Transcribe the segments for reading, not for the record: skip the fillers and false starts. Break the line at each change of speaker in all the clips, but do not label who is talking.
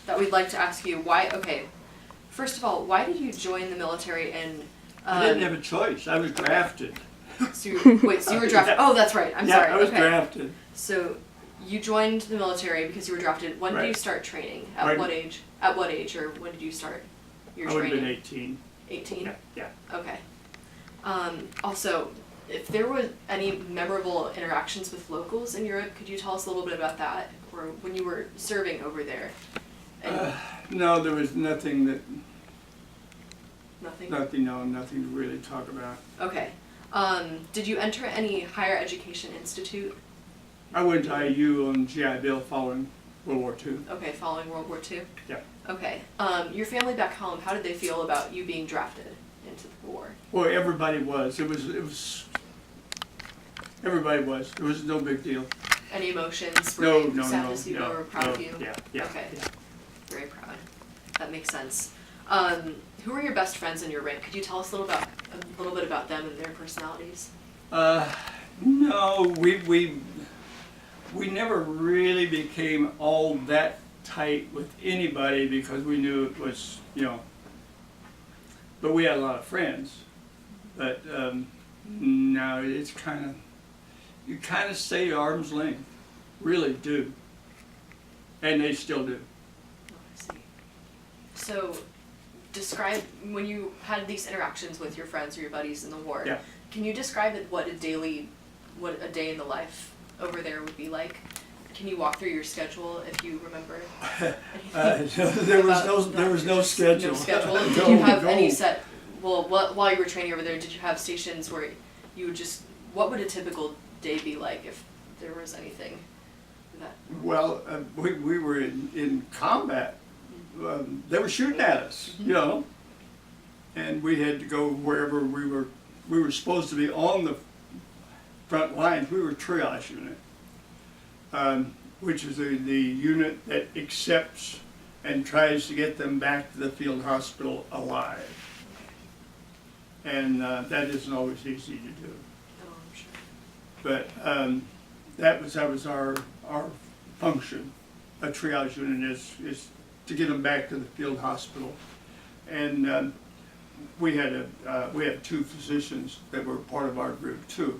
that we'd like to ask you. Why? Okay, first of all, why did you join the military? And
I didn't have a choice. I was drafted.
so you were drafted. Oh, that's right. I'm sorry.
I was
okay.
drafted.
So you joined the military because you were drafted. When did you start training? At what age? At what age, or when did you start your
I would
training?
have been 18.
18?
Yeah.
Okay. Also, if there were any memorable interactions with locals in Europe, could you tell us a little bit about that, or when you were serving over there? And
No, there was nothing that,
nothing?
nothing to really talk about.
Okay. Did you enter any higher education institute?
I went to IU on GI Bill following World War II.
Okay, following World War II?
Yeah.
Okay. Your family back home, how did they feel about you being drafted into the war?
Well, everybody was. Everybody was. It was no big deal.
Any emotions? Were
No,
they
no,
sad
no,
to see
no,
you or proud
no,
of you?
yeah.
Okay. Very proud. That makes sense. Who were your best friends in your rank? Could you tell us a little bit about them and their personalities?
No, we never really became all that tight with anybody because we knew it was, but we had a lot of friends. But no, it's you kind of stay arm's length, really do. And they still do.
Oh, I see. So, describe when you had these interactions with your friends or your buddies in the war.
Yeah.
Can you describe what a day in the life over there would be like? Can you walk through your schedule if you remember?
There was no schedule.
No schedule. Did you have any set? Well, while you were training over there, did you have stations where you would just? What would a typical day be like if there was anything that?
Well, we were in combat. They were shooting at us, and we had to go wherever we were. We were supposed to be on the front lines. We were triage unit, which is the unit that accepts and tries to get them back to the field hospital alive. And that isn't always easy to do.
Oh, I'm sure.
But that was our function. A triage unit is to get them back to the field hospital, and we had two physicians that were part of our group too,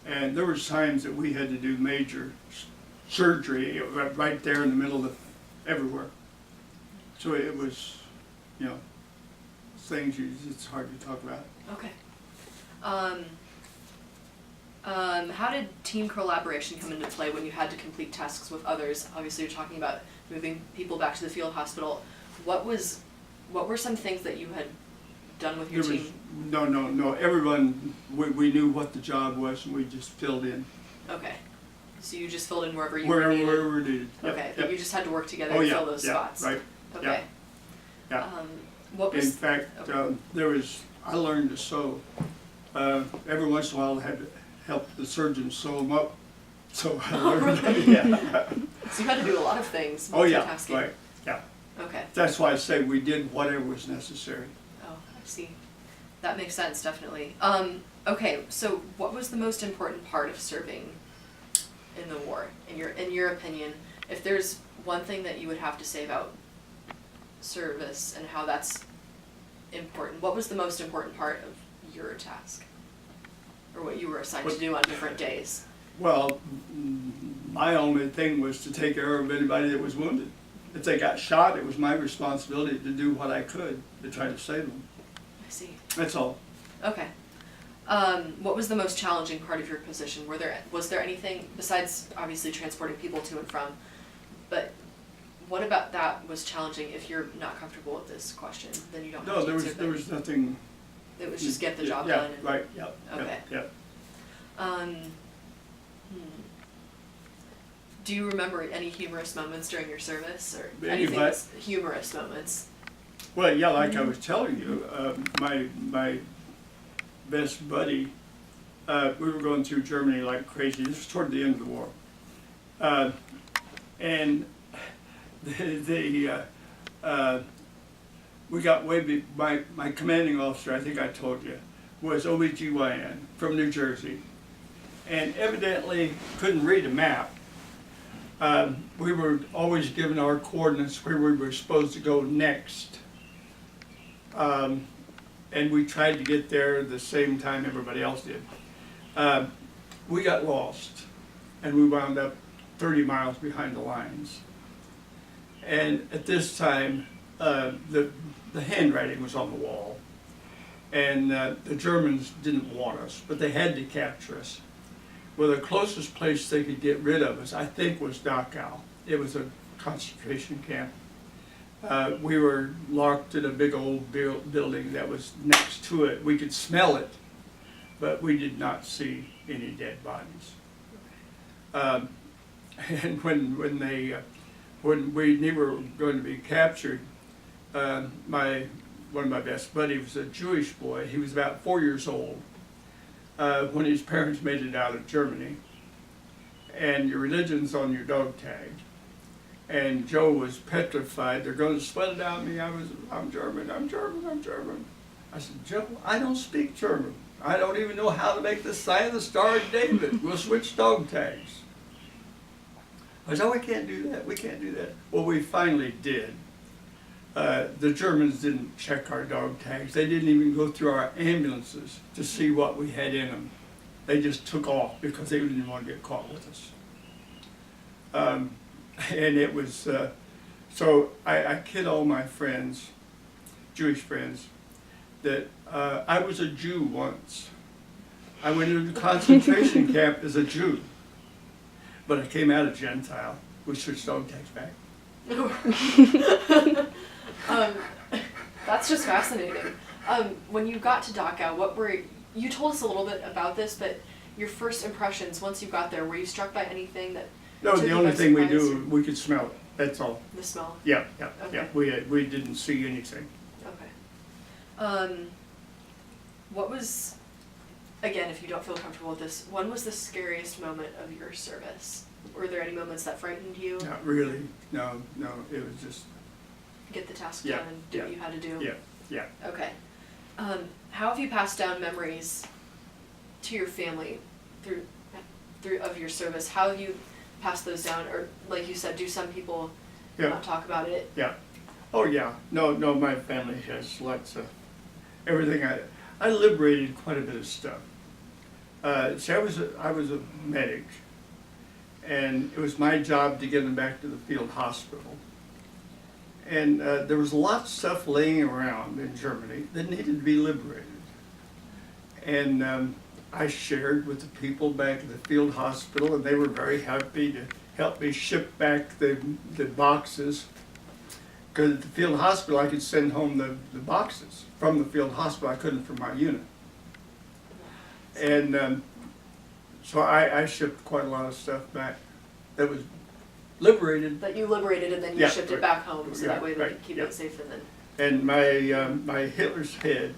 and there was times that we had to do major surgery right there in the middle of everywhere. So it was, things it's hard to talk about.
Okay. How did team collaboration come into play when you had to complete tasks with others? Obviously, you're talking about moving people back to the field hospital. What were some things that you had done with your team?
No. Everyone, we knew what the job was, and we just filled in.
Okay. So you just filled in wherever you were needed?
Wherever needed.
Okay, but you just had to work together
to
fill those spots?
Right.
Okay.
Yeah.
What was...
In fact, I learned to sew. Every once in a while I had to help the surgeon sew them up. So I learned.
So you had to do a lot of things,
Oh yeah,
multitasking.
right, yeah.
Okay.
That's why I say we did whatever was necessary.
Oh, I see. That makes sense, definitely. Okay, so what was the most important part of serving in the war, in your opinion? If there's one thing that you would have to say about service and how that's important, what was the most important part of your task? Or what you were assigned to do on different days?
Well, my only thing was to take care of anybody that was wounded. If they got shot, it was my responsibility to do what I could to try to save them.
I see.
That's all.
Okay. What was the most challenging part of your position? Was there anything besides obviously transporting people to and from, but what about that was challenging? If you're not comfortable with this question, then you don't have to answer.
There was nothing.
It was just get the job
Yeah,
done. And,
right, yeah.
Okay.
Yeah.
Do you remember any humorous moments during your service, or
Any
anything
what?
that's humorous moments?
Well, yeah, like I was telling you, my best buddy, we were going through Germany like crazy. This was toward the end of the war. And we got my commanding officer, I think I told you, was OBGYN from New Jersey. And evidently couldn't read a map. We were always given our coordinates where we were supposed to go next. And we tried to get there the same time everybody else did. We got lost, and we wound up 30 miles behind the lines. And at this time, the handwriting was on the wall, and the Germans didn't want us, but they had to capture us. Well, the closest place they could get rid of us, I think, was Dachau. It was a concentration camp. We were locked in a big old building that was next to it. We could smell it, but we did not see any dead bodies. And when we were going to be captured, one of my best buddies was a Jewish boy. He was about 4 years old when his parents made it out of Germany. And your religion's on your dog tag. And Joe was petrified. They're going to spell it out me. I'm German, I'm German, I'm German. I said, Joe, I don't speak German. I don't even know how to make the sign of the Star of David. We'll switch dog tags. I said, oh, we can't do that, we can't do that. Well, we finally did. The Germans didn't check our dog tags. They didn't even go through our ambulances to see what we had in them. They just took off because they didn't want to get caught with us. And it was, so I kid all my friends, Jewish friends, that I was a Jew once. I went into the concentration camp as a Jew, but I came out a Gentile. We switched dog tags back.
That's just fascinating. When you got to Dachau, you told us a little bit about this, but your first impressions once you got there, were you struck by anything that?
No, the only thing we do, we could smell it, that's all.
The smell?
Yeah,
Okay.
yeah, we didn't see anything.
Okay. What was, again, if you don't feel comfortable with this, when was the scariest moment of your service? Were there any moments that frightened you?
Not really, no, it was just,
Get the task
Yeah,
done and do what you had to do?
yeah.
Okay. How have you passed down memories to your family through of your service? How have you passed those down? Or like you said, do some people
Yeah.
not talk about it?
Yeah. Oh, yeah. No, my family has lots of everything. I liberated quite a bit of stuff. See, I was a medic, and it was my job to get them back to the field hospital. And there was lots of stuff laying around in Germany that needed to be liberated. And I shared with the people back at the field hospital, and they were very happy to help me ship back the boxes. Because at the field hospital, I could send home the boxes from the field hospital. I couldn't from my unit. And so I shipped quite a lot of stuff back that was liberated.
That you liberated and then you
Yeah,
shipped it
right.
back home, so
Yeah,
that way they
right,
could keep
yeah.
it safe and then.
And my Hitler's head,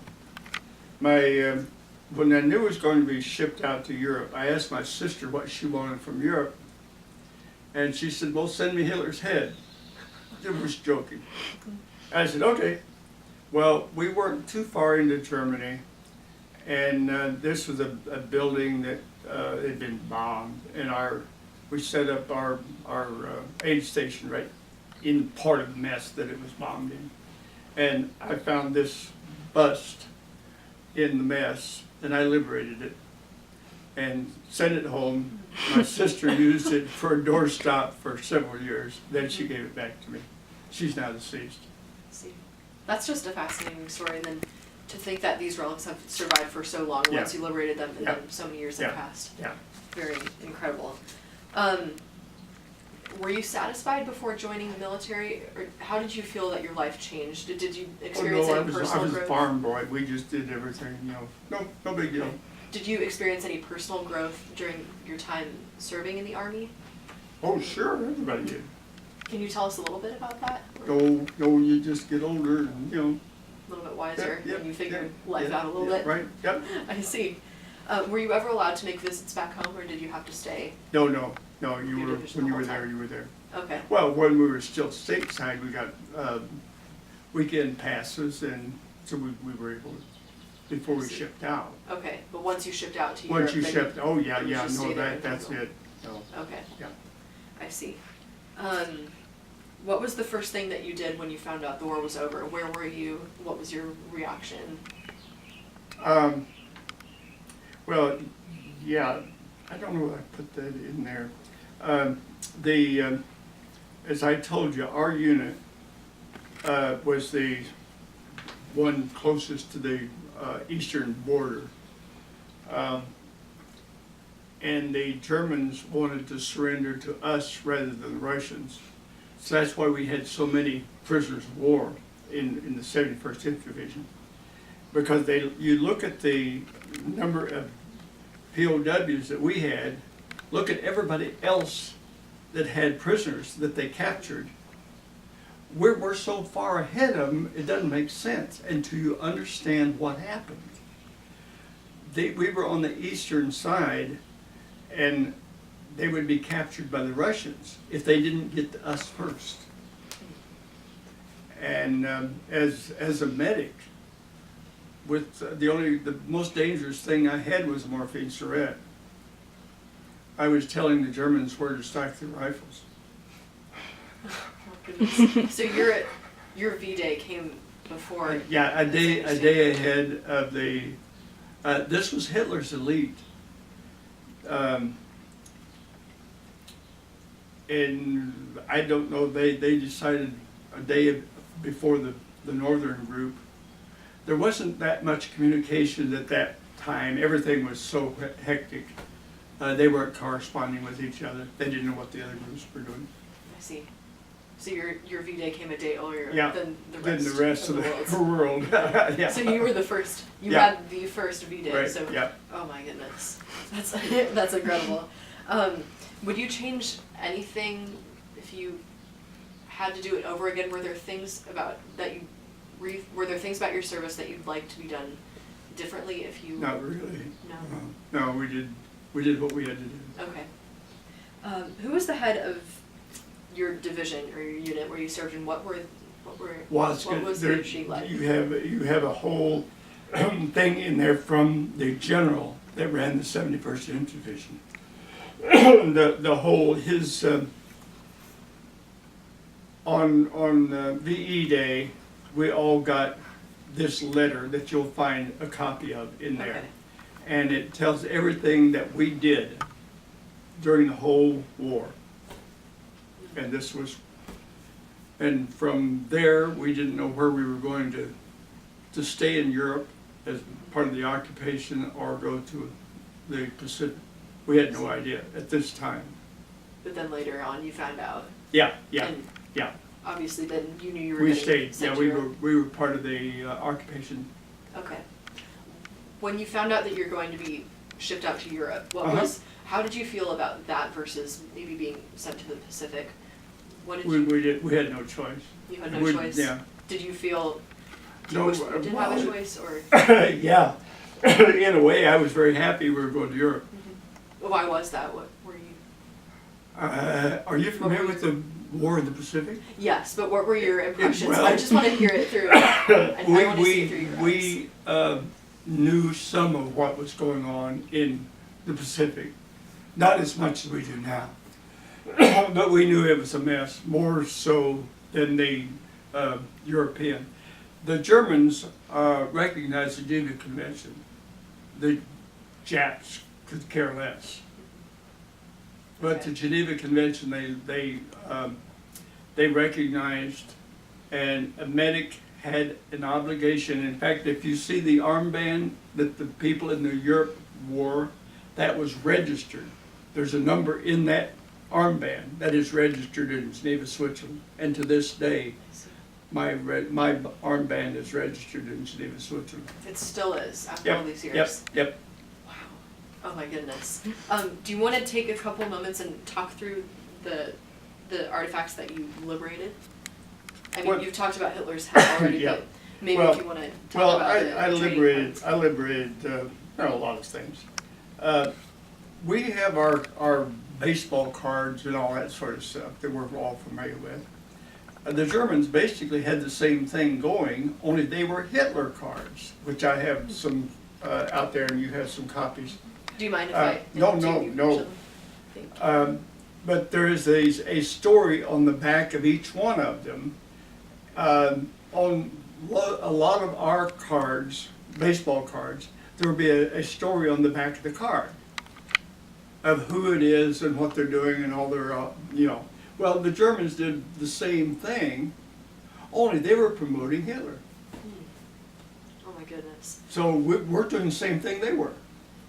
when I knew it was going to be shipped out to Europe, I asked my sister what she wanted from Europe. And she said, well, send me Hitler's head. It was joking. I said, okay. Well, we weren't too far into Germany, and this was a building that had been bombed, and we set up our aid station right in part of the mess that it was bombed in. And I found this bust in the mess, and I liberated it and sent it home. My sister used it for a doorstop for several years. Then she gave it back to me. She's now deceased.
See, that's just a fascinating story. And then to think that these relics have survived for so long
Yeah.
once you liberated them, and
Yeah.
then so many years have
Yeah.
passed.
Yeah.
Very incredible. Were you satisfied before joining the military, or how did you feel that your life changed? Did you experience
Oh, no,
any
I
personal
was a
growth?
farm boy. We just did everything, no big deal.
Did you experience any personal growth during your time serving in the Army?
Oh, sure, everybody did.
Can you tell us a little bit about that?
You just get older and,
A little bit wiser,
Yeah,
and you figured
yeah,
life
yeah,
out a little
yeah,
bit?
Right, yep.
I see. Were you ever allowed to make visits back home, or did you have to stay?
No,
You
you were,
did just
when
the
you
whole
were there,
time.
you were there.
Okay.
Well, when we were still stateside, we got weekend passes, and so we were able to, before we
I see.
shipped out.
Okay, but once you shipped out to Europe,
Once you
then
shipped, oh, yeah,
then you just stay there
that's
until-
it. No,
Okay,
yeah.
I see. What was the first thing that you did when you found out the war was over? Where were you? What was your reaction?
Well, yeah, I don't know if I put that in there. As I told you, our unit was the one closest to the eastern border. And the Germans wanted to surrender to us rather than the Russians. So that's why we had so many prisoners of war in the 71st Infantry Division. Because you look at the number of POWs that we had, look at everybody else that had prisoners that they captured. We're so far ahead of them, it doesn't make sense until you understand what happened. We were on the eastern side, and they would be captured by the Russians if they didn't get to us first. And as a medic, with the most dangerous thing I had was morphine syringe. I was telling the Germans where to stock their rifles.
Oh, goodness. So your V-Day came before.
Yeah, a day ahead of the. This was Hitler's elite. And I don't know, they decided a day before the northern group. There wasn't that much communication at that time. Everything was so hectic. They weren't corresponding with each other. They didn't know what the other groups were doing.
I see. So your V-Day came a day earlier
Yeah,
than the
rest of the world. Yeah.
So you were the first. You
Yeah.
had the first V-Day.
Right,
So
yeah.
oh my goodness, that's incredible. Would you change anything if you had to do it over again? Were there things about that you were there things about your service that you'd like to be done differently if you?
Not really.
No.
No, we did what we had to do.
Okay. Who was the head of your division or your unit where you served, and what was the sheet like?
You have a whole thing in there from the general that ran the 71st Infantry Division. the whole his on VE Day, we all got this letter that you'll find a copy of in there.
Okay.
And it tells everything that we did during the whole war. And this was, and from there, we didn't know where we were going to stay in Europe as part of the occupation or go to the Pacific. We had no idea at this time.
But then later on, you found out.
Yeah.
And
Yeah.
obviously, then you knew you were.
We
getting
stayed.
sent
Yeah,
to
we were part of the occupation.
Okay. When you found out that you're going to be shipped out to Europe, how did you feel about that versus maybe being sent to the Pacific? What did
We had no choice.
you had no choice?
Yeah.
Did you feel you
No,
wish you did have a choice, or
Yeah. In a way, I was very happy we were going to Europe.
why was that? What were you?
Are you familiar with the War in the Pacific?
Yes, but what were your impressions?
Well-
I just want to hear it through. I want to see it through your eyes.
We knew some of what was going on in the Pacific. Not as much as we do now. But we knew it was a mess, more so than the European. The Germans recognized the Geneva Convention. The Japs could care less. But the Geneva Convention, they recognized, and a medic had an obligation. In fact, if you see the armband that the people in the Europe wore, that was registered. There's a number in that armband that is registered in Geneva, Switzerland, and to this day, my armband is registered in Geneva, Switzerland.
It still is after all these years.
Yep.
Wow. Oh my goodness. Do you want to take a couple moments and talk through the artifacts that you liberated? I mean, you've talked about Hitler's head already,
Yeah.
but maybe if you want to talk
Well,
about the
I
trading
liberated
cards.
a lot of things. We have our baseball cards and all that sort of stuff that we're all familiar with. The Germans basically had the same thing going, only they were Hitler cards, which I have some out there, and you have some copies.
Do you mind if I
No,
interrupt you,
no.
Shelley? Thank you.
but there is a story on the back of each one of them. On a lot of our cards, baseball cards, there will be a story on the back of the card of who it is and what they're doing and all their, Well, the Germans did the same thing, only they were promoting Hitler.
Oh my goodness.
So we're doing the same thing they were.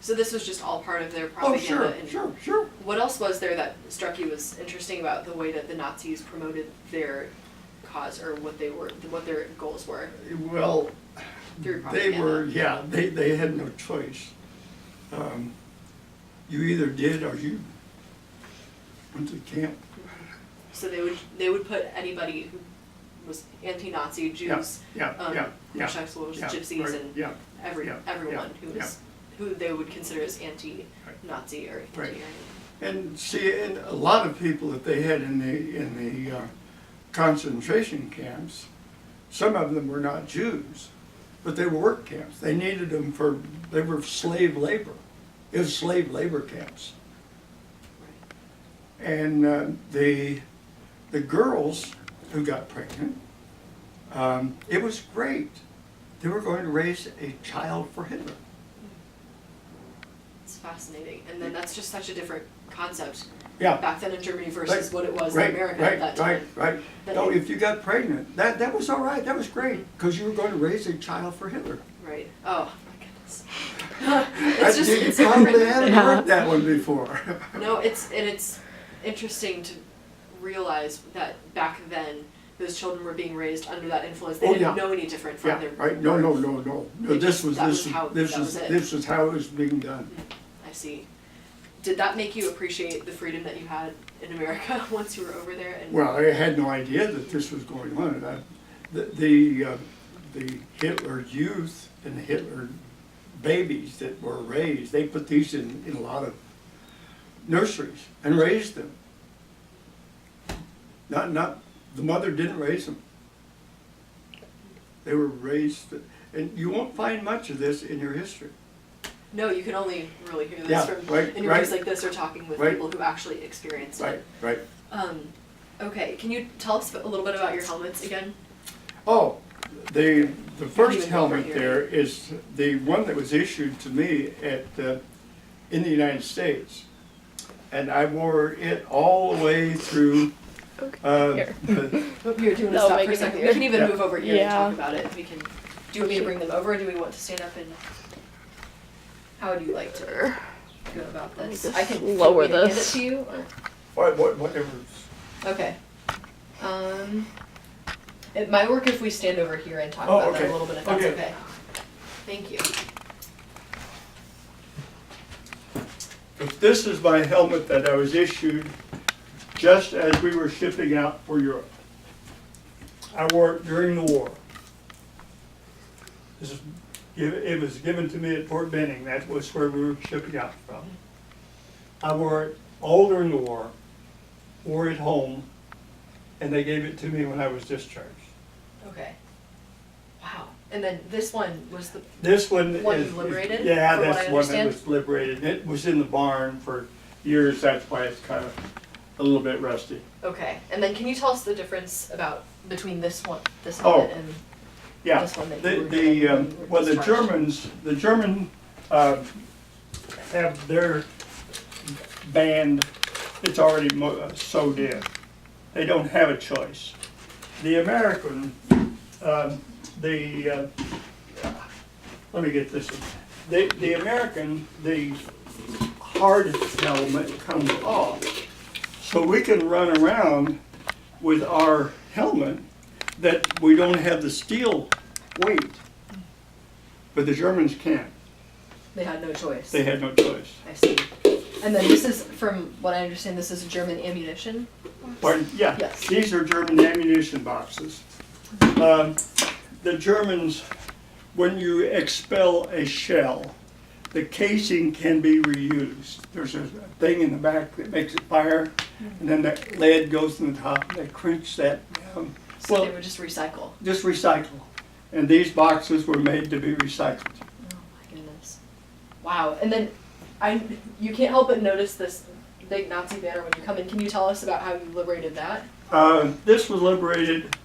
So this was just all part of their
Oh,
propaganda.
sure,
and
sure.
What else was there that struck you as interesting about the way that the Nazis promoted their cause, or what their goals were
Well,
through
they
propaganda?
were, they had no choice. You either did or you went to camp.
So they would put anybody who was anti-Nazi, Jews, homosexuals, gypsies,
right,
and
yeah,
everyone who was who they would consider as anti-Nazi or
Right.
anti-Aryan.
And see, and a lot of people that they had in the concentration camps, some of them were not Jews, but they were work camps. They needed them they were slave labor. It was slave labor camps.
Right.
And the girls who got pregnant, it was great. They were going to raise a child for Hitler.
It's fascinating, and then that's just such a different concept
Yeah.
back then in Germany versus
Right,
what it was
right,
in America
right,
at that time.
Right.
That
No,
it-
if you got pregnant, that was all right. That was great because you were going to raise a child for Hitler.
Right. Oh my goodness.
You
it's
probably
different.
haven't heard that one before.
No, it's interesting to realize that back then those children were being raised under that influence. They
Oh,
didn't
yeah.
know any different from
Yeah,
their
right. No.
They
This
just- that was how- that was it.
this is how it was being done.
I see. Did that make you appreciate the freedom that you had in America once you were over there? And
Well, I had no idea that this was going on. The Hitler youth and the Hitler babies that were raised, they put these in a lot of nurseries and raised them. Not the mother didn't raise them. They were raised, and you won't find much of this in your history.
No, you can only really hear this
Yeah,
from
right,
interviews
right.
like this or talking with
Right.
people who actually experienced it.
Right.
Okay, can you tell us a little bit about your helmets again?
Oh, the first
even go over
helmet
here.
there is the one that was issued to me in the United States. And I wore it all the way through,
Here.
Oh, here, do you want to
No,
stop
make
for a
it
second?
easier.
We can even
Yeah.
move over here and
Yeah.
talk about it. Do you want me to bring them over, or do we want to stand up and, how would you like to go about
Let me
this?
just
I can
lower
hand it
this.
to you, or?
whatever.
Okay. It might work if we stand over here and talk
Oh,
about that
okay.
a little bit, if that's
Okay.
okay. Thank you.
But this is my helmet that I was issued just as we were shipping out for Europe. I wore it during the war. It was given to me at Fort Benning. That was where we were shipping out from. I wore it all during the war, wore it home, and they gave it to me when I was discharged.
Okay. Wow. And then this one was the,
This one
One
is.
you liberated,
Yeah,
from what
that's
I
one that
understand?
was liberated. It was in the barn for years, that's why it's kind of a little bit rusty.
okay. And then can you tell us the difference between this
Oh,
helmet and
Yeah,
this one that
the,
you were given when you were
well, the
discharged?
German have their band, it's already sewed in. They don't have a choice. The American, let me get this one. The American, the hard helmet comes off. So we can run around with our helmet that we don't have the steel weight. But the Germans can't.
They had no choice.
They had no choice.
I see. And then this is, from what I understand, this is German ammunition?
Pardon? Yeah,
Yes.
these are German ammunition boxes. The Germans, when you expel a shell, the casing can be reused. There's a thing in the back that makes it fire, and then the lead goes in the top, and they crunch that down.
So
Well,
they would just recycle?
just recycle. And these boxes were made to be recycled.
Oh my goodness. Wow. And then you can't help but notice big Nazi banner when you come in. Can you tell us about how you liberated that?
This was liberated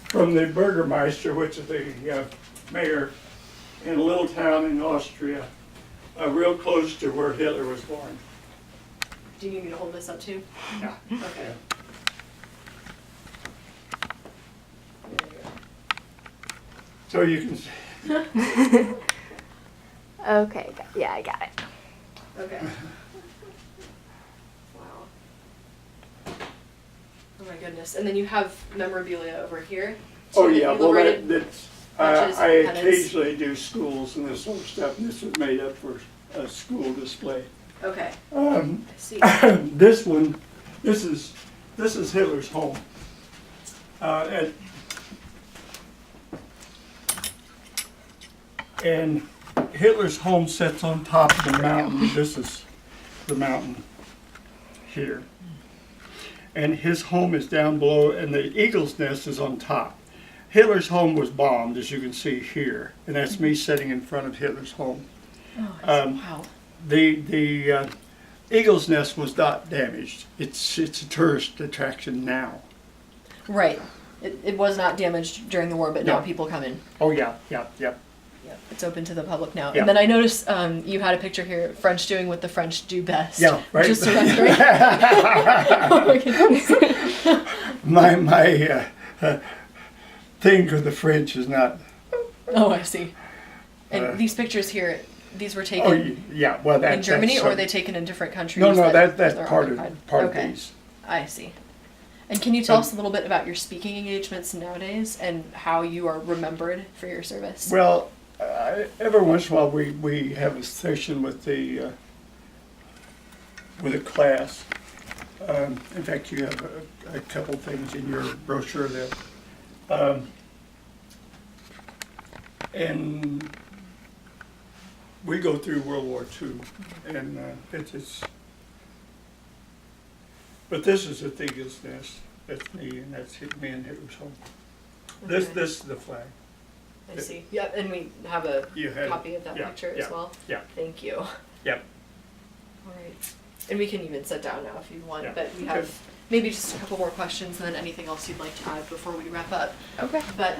from the Bürgermeister, which is the mayor in a little town in Austria, real close to where Hitler was born.
Do you need me to hold this up too?
Yeah.
Okay.
So you can see.
Okay, yeah, I got it.
Okay. Wow. Oh my goodness. And then you have memorabilia over here.
Oh
too, that
yeah,
you
well
liberated.
that's,
matches
I
and pennants.
occasionally do schools and this sort of stuff, and this was made up for a school display.
Okay.
I
see.
This one, this is Hitler's home. And Hitler's home sits on top of the mountain. This is the mountain here. And his home is down below, and the eagle's nest is on top. Hitler's home was bombed, as you can see here, and that's me sitting in front of Hitler's home.
Wow.
The eagle's nest was not damaged. It's a tourist attraction now.
Right. It was not damaged during the war, but now
No.
people come in.
Oh yeah.
It's open to the public now.
Yeah.
And then I noticed you had a picture here, French doing what the French do best.
Yeah, right.
Just surrendering. Oh my goodness.
My thing for the French is not.
Oh, I see. And
Uh,
these pictures here, these were
Oh
taken
yeah, well that's
in Germany,
that's
or were they taken in different countries?
No, that's
they're
part
occupied?
of part
Okay.
of these.
I see. And can you tell us a little bit about your speaking engagements nowadays and how you are remembered for your service?
Well, every once in a while we have a session with the with a class. In fact, you have a couple things in your brochure there. And we go through World War II, and it's. But this is the Eagle's Nest. That's me, and that's me and Hitler's home. This
Okay.
this is the flag.
I see. Yep, and we have a
You had-
copy of that
yeah,
picture
yeah,
as well.
yeah.
Thank you.
Yep.
All right. And we can even sit down now if you want,
Yeah.
but we
Okay.
have maybe just a couple more questions and then anything else you'd like to add before we wrap up.
Okay.
But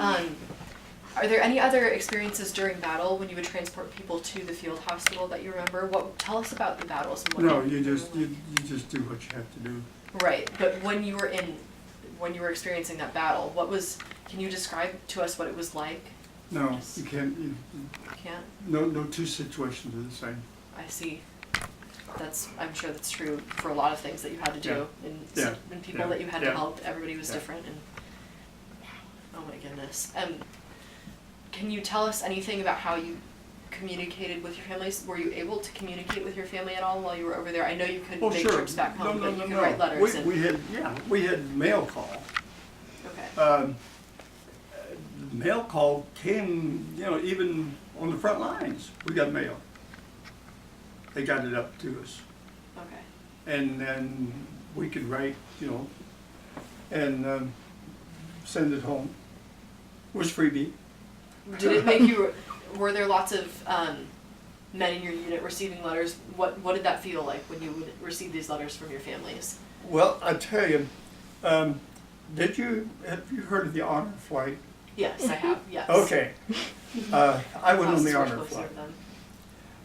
are there any other experiences during battle when you would transport people to the field hospital that you remember? Tell us about the battles and what
No,
they
you
were
just
like.
you just do what you have to do.
Right, but when you were experiencing that battle, can you describe to us what it was like?
No,
Just-
you can't.
You can't?
No two situations are the same.
I see. I'm sure that's true for a lot of things that you had to do,
Yeah.
and people
Yeah.
that you had to
Yeah.
help. Everybody was
Yeah.
different, and oh my goodness. Can you tell us anything about how you communicated with your families? Were you able to communicate with your family at all while you were over there? I know you couldn't
Oh,
make
sure.
trips back
No,
home,
no,
but
no,
you could
no.
write letters.
We had mail call.
Okay.
Mail call came, even on the front lines. We got mail. They got it up to us,
Okay.
and then we could write, and send it home. It was freebie.
Did it make you? Were there lots of men in your unit receiving letters? What did that feel like when you would receive these letters from your families?
Well, I tell you, have you heard of the honor flight?
Yes, I have. Yes.
Okay. I went on the
Classes were
honor
supposed to
flight.
have them.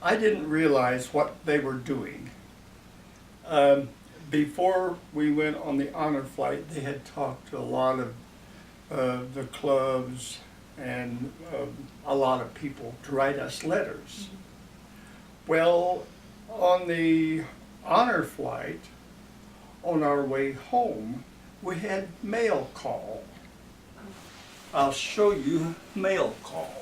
I didn't realize what they were doing. Before we went on the honor flight, they had talked to a lot of the clubs and a lot of people to write us letters. Well, on the honor flight, on our way home, we had mail call. I'll show you mail call.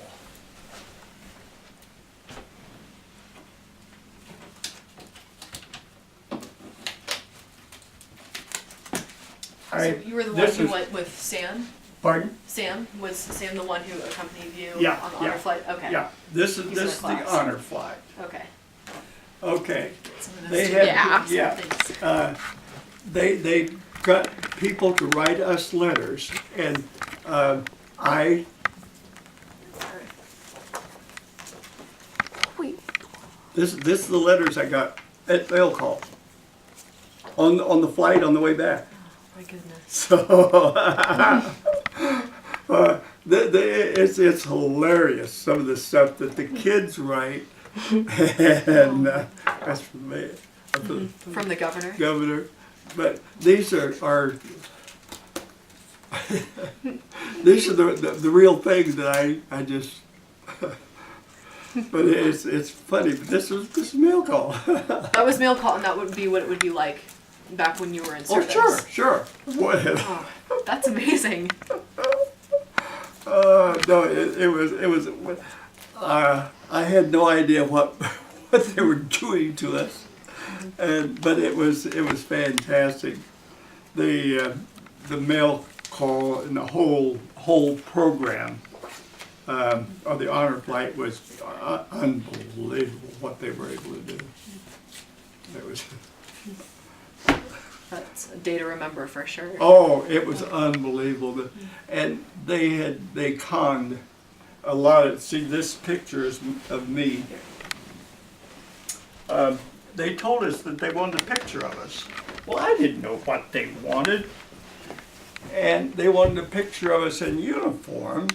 So you were the one
This
who
is-
went with Sam?
Pardon?
Sam? Was Sam the one who accompanied you
Yeah,
on the honor
yeah,
flight? Okay.
Yeah, this is
He's in
the
class.
honor flight.
Okay.
Okay.
Some of those
They
students
had,
have
yeah,
things.
they got people to write us letters, and I,
Wait.
this is the letters I got at mail call. on the flight on the way back.
My goodness.
So it's hilarious, some of the stuff that the kids write, and that's from the
From the governor?
governor. But these are these are the real things that I just. But it's funny. But this is mail call.
That was mail call, and that would be what it would be like back when you were in
Oh,
service.
sure. What?
Oh, that's amazing.
No, it was. I had no idea what they were doing to us, but it was fantastic. The mail call and the whole program of the honor flight was unbelievable. What they were able to do. It was.
That's a day to remember for sure.
Oh, it was unbelievable. And they conned a lot of, see this picture is of me. They told us that they wanted a picture of us. Well, I didn't know what they wanted. And they wanted a picture of us in uniform.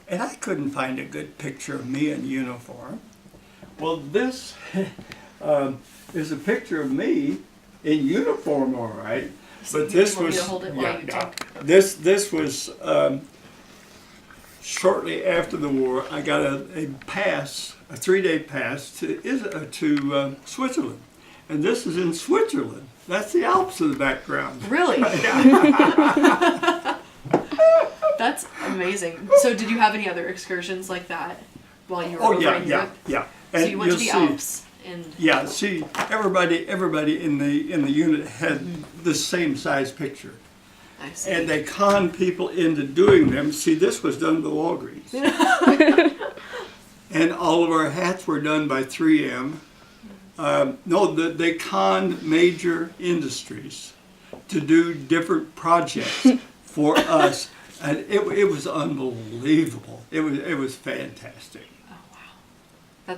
And I couldn't find a good picture of me in uniform. Well, this is a picture of me in uniform, all right. But this
Want me
was
to hold it while you talk?
this was shortly after the war. I got a pass, a 3-day pass to Switzerland, and this is in Switzerland. That's the Alps in the background.
Really? That's amazing. So did you have any other excursions like that while you were
Oh
over
yeah,
in
yeah,
Europe?
yeah.
So you went to
you'll
the
see-
Alps and
Yeah, see, everybody in the unit had the same size picture.
I see.
And they conned people into doing them. See, this was done by Walgreens. And all of our hats were done by 3M. They conned major industries to do different projects for us. And it was unbelievable. It was fantastic.
Oh wow.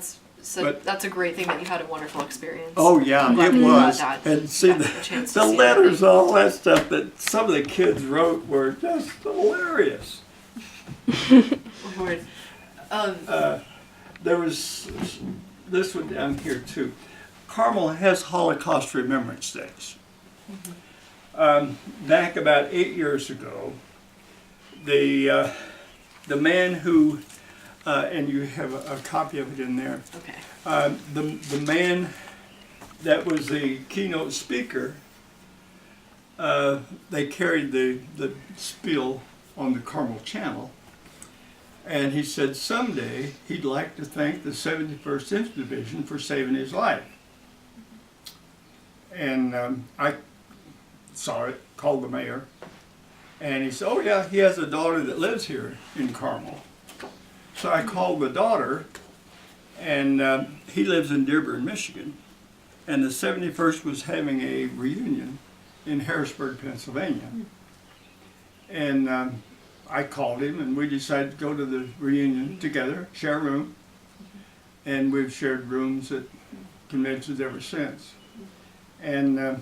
But-
That's a great thing that you had a wonderful experience.
Oh yeah,
I'm glad
it
that you had
was.
that-
And see
that
the
chance to
the
see
letters, and all that stuff that some of the kids wrote were just hilarious.
Lord.
There was this one down here too. Carmel has Holocaust Remembrance Days. Back about 8 years ago, the man who and you have a copy of it in there.
Okay.
The man that was the keynote speaker, they carried the spiel on the Carmel Channel, and he said someday he'd like to thank the 71st Infantry Division for saving his life. And I saw it, called the mayor, and he said, oh yeah, he has a daughter that lives here in Carmel. So I called the daughter, and he lives in Dearborn, Michigan, and the 71st was having a reunion in Harrisburg, Pennsylvania. And I called him, and we decided to go to the reunion together, share a room, and we've shared rooms at conventions ever since. And